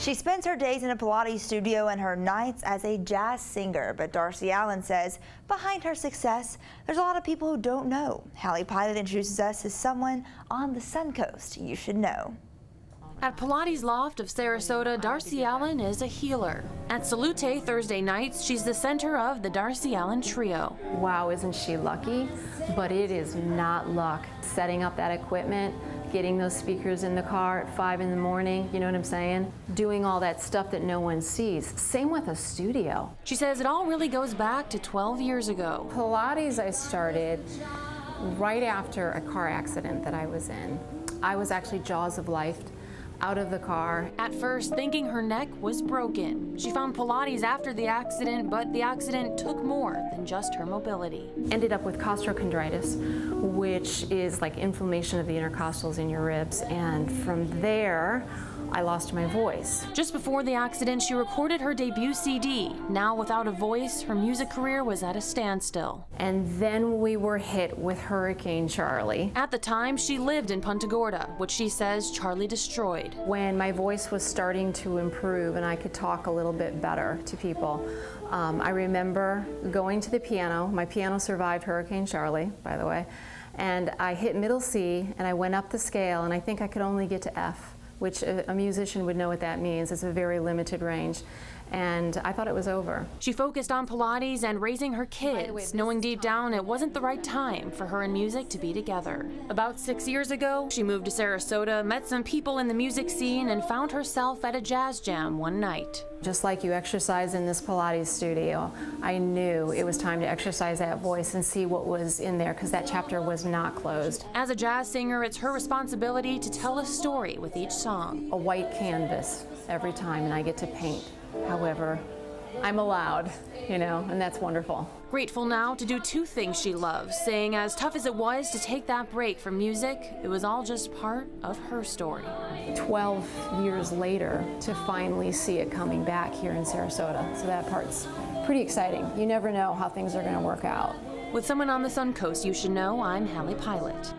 She spends her days in a Pilates studio and her nights as a jazz singer, but Darcie Allen says behind her success, there's a lot of people who don't know. Hallie Pilot introduces us as someone on the Suncoast you should know. At Pilates Loft of Sarasota, Darcie Allen is a healer. At Salute Thursday nights, she's the center of the Darcie Allen Trio. Wow, isn't she lucky? But it is not luck. Setting up that equipment, getting those speakers in the car at 5 in the morning, you know what I'm saying? Doing all that stuff that no one sees. Same with a studio. She says it all really goes back to 12 years ago. Pilates I started right after a car accident that I was in. I was actually jaws of life, out of the car. At first, thinking her neck was broken. She found Pilates after the accident, but the accident took more than just her mobility. Ended up with costochondritis, which is like inflammation of the intercostals in your ribs, and from there, I lost my voice. Just before the accident, she recorded her debut CD. Now, without a voice, her music career was at a standstill. And then we were hit with Hurricane Charlie. At the time, she lived in Punta Gorda, which she says Charlie destroyed. When my voice was starting to improve and I could talk a little bit better to people, I remember going to the piano. My piano survived Hurricane Charlie, by the way, and I hit middle C and I went up the scale, and I think I could only get to F, which a musician would know what that means. It's a very limited range. And I thought it was over. She focused on Pilates and raising her kids, knowing deep down it wasn't the right time for her and music to be together. About 6 years ago, she moved to Sarasota, met some people in the music scene, and found herself at a jazz jam one night. Just like you exercise in this Pilates studio, I knew it was time to exercise that voice and see what was in there, because that chapter was not closed. As a jazz singer, it's her responsibility to tell a story with each song. A white canvas every time, and I get to paint. However, I'm allowed, you know, and that's wonderful. Grateful now to do two things she loves, saying as tough as it was to take that break from music, it was all just part of her story. 12 years later, to finally see it coming back here in Sarasota. So that part's pretty exciting. You never know how things are going to work out. With someone on the Suncoast you should know, I'm Hallie Pilot.